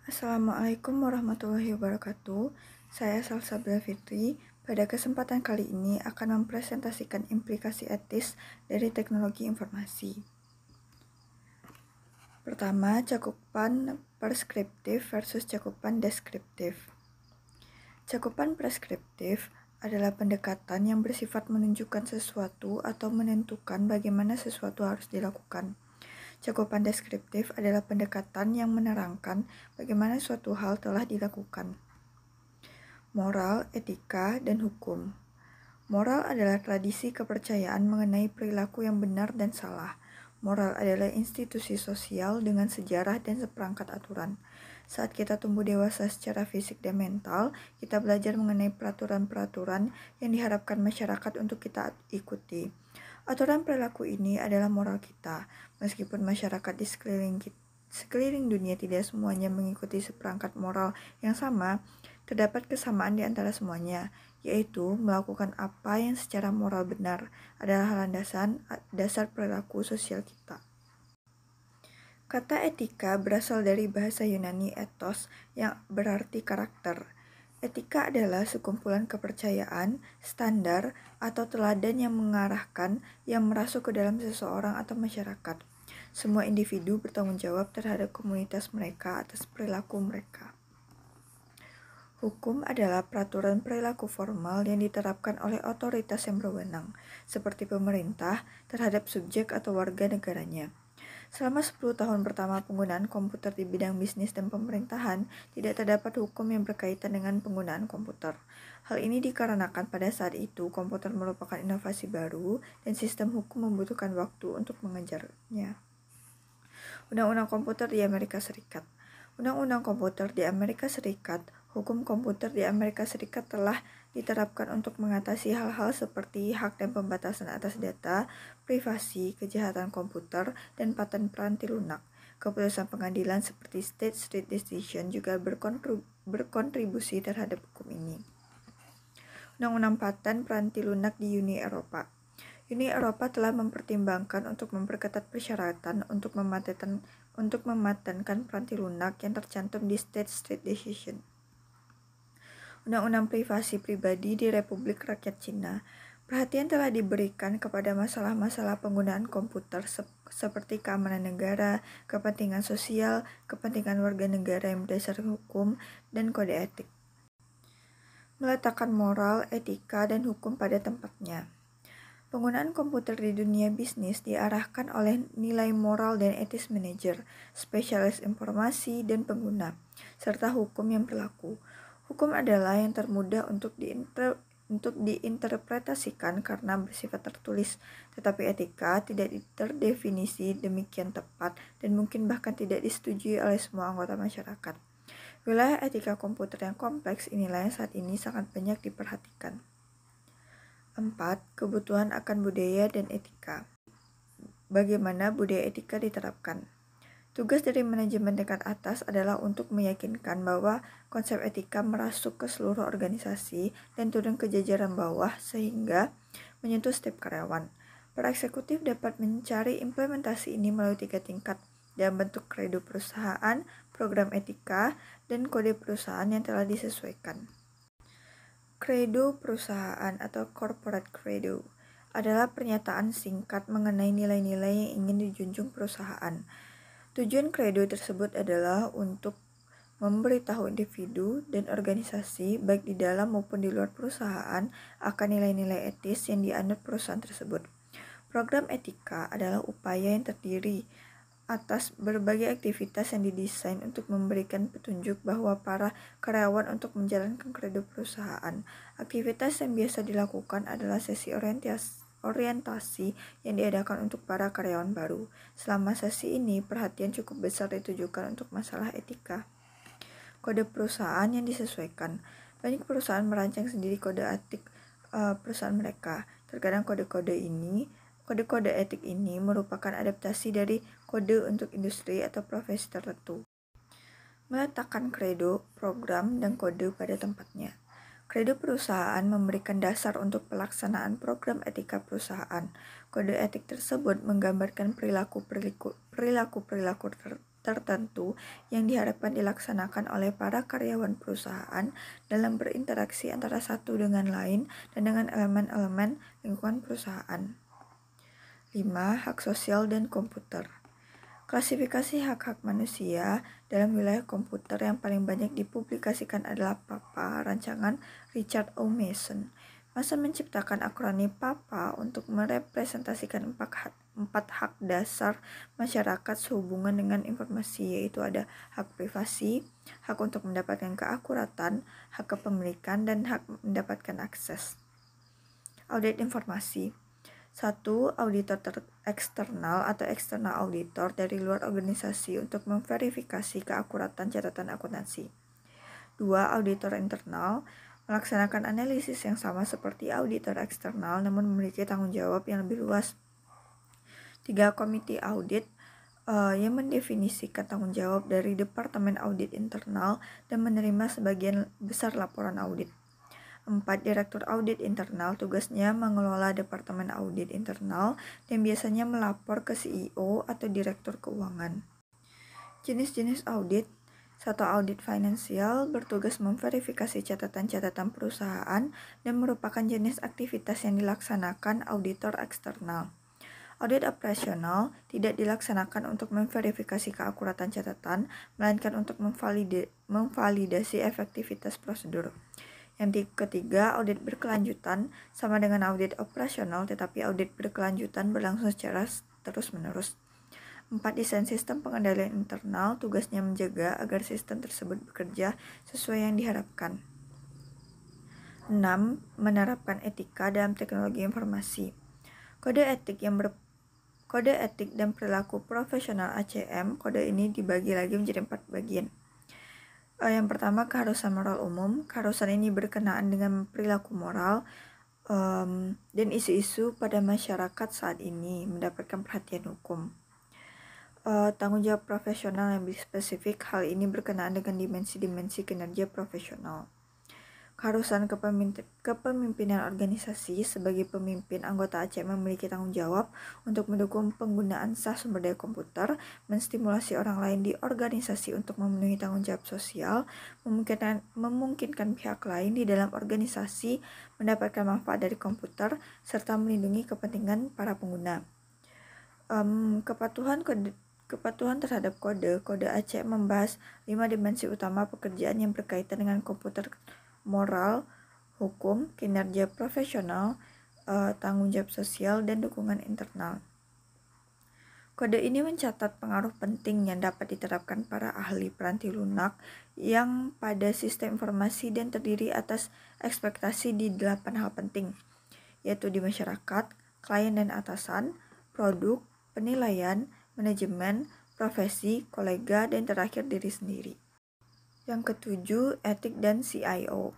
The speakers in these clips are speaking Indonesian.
Assalamualaikum warahmatullahi wabarakatuh. Saya Salsabila Fitri. Pada kesempatan kali ini akan mempresentasikan implikasi etis dari teknologi informasi. Pertama, cakupan preskriptif versus cakupan deskriptif. Cakupan preskriptif adalah pendekatan yang bersifat menunjukkan sesuatu atau menentukan bagaimana sesuatu harus dilakukan. Cakupan deskriptif adalah pendekatan yang menerangkan bagaimana suatu hal telah dilakukan. Moral, etika, dan hukum. Moral adalah tradisi kepercayaan mengenai perilaku yang benar dan salah. Moral adalah institusi sosial dengan sejarah dan seperangkat aturan. Saat kita tumbuh dewasa secara fisik dan mental, kita belajar mengenai peraturan-peraturan yang diharapkan masyarakat untuk kita ikuti. Aturan perilaku ini adalah moral kita, meskipun masyarakat di sekeliling dunia tidak semuanya mengikuti seperangkat moral yang sama. Terdapat kesamaan di antara semuanya, yaitu melakukan apa yang secara moral benar adalah landasan dasar perilaku sosial kita. Kata etika berasal dari bahasa Yunani ethos yang berarti karakter. Etika adalah sekumpulan kepercayaan, standar, atau teladan yang mengarahkan yang merasuk ke dalam seseorang atau masyarakat. Semua individu bertanggung jawab terhadap komunitas mereka atas perilaku mereka. Hukum adalah peraturan perilaku formal yang diterapkan oleh otoritas yang berwenang, seperti pemerintah, terhadap subjek atau warga negaranya. Selama 10 tahun pertama penggunaan komputer di bidang bisnis dan pemerintahan, tidak terdapat hukum yang berkaitan dengan penggunaan komputer. Hal ini dikarenakan pada saat itu komputer merupakan inovasi baru dan sistem hukum membutuhkan waktu untuk mengejarnya. Undang-undang komputer di Amerika Serikat. Undang-undang komputer di Amerika Serikat, hukum komputer di Amerika Serikat telah diterapkan untuk mengatasi hal-hal seperti hak dan pembatasan atas data, privasi, kejahatan komputer, dan paten peranti lunak. Keputusan pengadilan seperti State Street Decision juga berkontribusi terhadap hukum ini. Undang-undang paten peranti lunak di Uni Eropa. Uni Eropa telah mempertimbangkan untuk memperketat persyaratan untuk mematenkan peranti lunak yang tercantum di State Street Decision. Undang-undang privasi pribadi di Republik Rakyat Cina. Perhatian telah diberikan kepada masalah-masalah penggunaan komputer seperti keamanan negara, kepentingan sosial, kepentingan warga negara yang berdasarkan hukum, dan kode etik. Meletakkan moral, etika, dan hukum pada tempatnya. Penggunaan komputer di dunia bisnis diarahkan oleh nilai moral dan etis manajer, spesialis informasi, dan pengguna, serta hukum yang berlaku. Hukum adalah yang termudah untuk diinterpretasikan karena bersifat tertulis, tetapi etika tidak terdefinisi demikian tepat dan mungkin bahkan tidak disetujui oleh semua anggota masyarakat. Wilayah etika komputer yang kompleks inilah yang saat ini sangat banyak diperhatikan. 4. Kebutuhan akan budaya dan etika. Bagaimana budaya etika diterapkan? Tugas dari manajemen tingkat atas adalah untuk meyakinkan bahwa konsep etika merasuk ke seluruh organisasi dan turun ke jajaran bawah sehingga menyentuh setiap karyawan. Para eksekutif dapat mencari implementasi ini melalui 3 tingkat dalam bentuk kredo perusahaan, program etika, dan kode perusahaan yang telah disesuaikan. Kredo perusahaan atau corporate credo adalah pernyataan singkat mengenai nilai-nilai yang ingin dijunjung perusahaan. Tujuan kredo tersebut adalah untuk memberitahu individu dan organisasi baik di dalam maupun di luar perusahaan akan nilai-nilai etis yang dianut perusahaan tersebut. Program etika adalah upaya yang terdiri atas berbagai aktivitas yang didesain untuk memberikan petunjuk bahwa para karyawan untuk menjalankan kredo perusahaan. Aktivitas yang biasa dilakukan adalah sesi orientasi yang diadakan untuk para karyawan baru. Selama sesi ini, perhatian cukup besar ditujukan untuk masalah etika. Kode perusahaan yang disesuaikan. Banyak perusahaan merancang sendiri kode etik perusahaan mereka. Terkadang kode-kode etik ini merupakan adaptasi dari kode untuk industri atau profesi tertentu. Meletakkan kredo, program, dan kode pada tempatnya. Kredo perusahaan memberikan dasar untuk pelaksanaan program etika perusahaan. Kode etik tersebut menggambarkan perilaku tertentu yang diharapkan dilaksanakan oleh para karyawan perusahaan dalam berinteraksi antara satu dengan lain dan dengan elemen-elemen lingkungan perusahaan. 5. Hak sosial dan komputer. Klasifikasi hak-hak manusia dalam wilayah komputer yang paling banyak dipublikasikan adalah PAPA rancangan Richard O. Mason. Masa menciptakan akronim PAPA untuk merepresentasikan empat hak dasar masyarakat sehubungan dengan informasi, yaitu ada hak privasi, hak untuk mendapatkan keakuratan, hak kepemilikan, dan hak mendapatkan akses. Audit informasi. 1. Auditor eksternal atau external auditor dari luar organisasi untuk memverifikasi keakuratan catatan akuntansi. 2. Auditor internal melaksanakan analisis yang sama seperti auditor eksternal namun memiliki tanggung jawab yang lebih luas. 3. Komite audit yang mendefinisikan tanggung jawab dari Departemen Audit Internal dan menerima sebagian besar laporan audit. 4. Direktur Audit Internal tugasnya mengelola Departemen Audit Internal dan biasanya melapor ke CEO atau Direktur Keuangan. Jenis-jenis audit. 1. Audit finansial bertugas memverifikasi catatan-catatan perusahaan dan merupakan jenis aktivitas yang dilaksanakan auditor eksternal. Audit operasional tidak dilaksanakan untuk memverifikasi keakuratan catatan, melainkan untuk memvalidasi efektivitas prosedur. Yang ketiga, audit berkelanjutan sama dengan audit operasional, tetapi audit berkelanjutan berlangsung secara terus-menerus. 4. Desain sistem pengendalian internal, tugasnya menjaga agar sistem tersebut bekerja sesuai yang diharapkan. 6. Menerapkan etika dalam teknologi informasi. Kode etik dan perilaku profesional ACM, kode ini dibagi lagi menjadi 4 bagian. Yang pertama, keharusan moral umum. Keharusan ini berkenaan dengan perilaku moral dan isu-isu pada masyarakat saat ini mendapatkan perhatian hukum. Tanggung jawab profesional yang lebih spesifik, hal ini berkenaan dengan dimensi-dimensi kinerja profesional. Keharusan kepemimpinan organisasi. Sebagai pemimpin, anggota ACM memiliki tanggung jawab untuk mendukung penggunaan sah sumber daya komputer, menstimulasi orang lain di organisasi untuk memenuhi tanggung jawab sosial, memungkinkan pihak lain di dalam organisasi mendapatkan manfaat dari komputer, serta melindungi kepentingan para pengguna. Kepatuhan terhadap kode ACM membahas 5 dimensi utama pekerjaan yang berkaitan dengan komputer: moral, hukum, kinerja profesional, tanggung jawab sosial, dan dukungan internal. Kode ini mencatat pengaruh penting yang dapat diterapkan para ahli peranti lunak yang pada sistem informasi dan terdiri atas ekspektasi di 8 hal penting, yaitu di masyarakat, klien dan atasan, produk, penilaian, manajemen, profesi, kolega, dan terakhir diri sendiri. Yang ketujuh, etik dan CIO.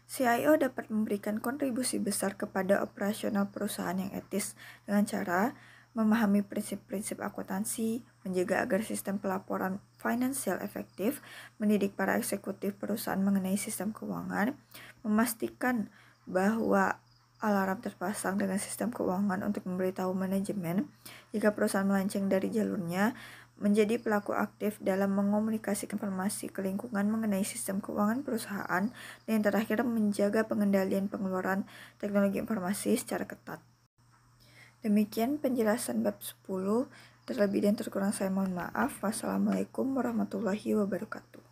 CIO dapat memberikan kontribusi besar kepada operasional perusahaan yang etis dengan cara memahami prinsip-prinsip akuntansi, menjaga agar sistem pelaporan finansial efektif, mendidik para eksekutif perusahaan mengenai sistem keuangan, memastikan bahwa alarm terpasang dengan sistem keuangan untuk memberitahu manajemen jika perusahaan melenceng dari jalurnya, menjadi pelaku aktif dalam mengomunikasikan informasi ke lingkungan mengenai sistem keuangan perusahaan, dan yang terakhir menjaga pengendalian pengeluaran teknologi informasi secara ketat. Demikian penjelasan bab 10. Terlebih dan terkurang saya mohon maaf. Wassalamualaikum warahmatullahi wabarakatuh.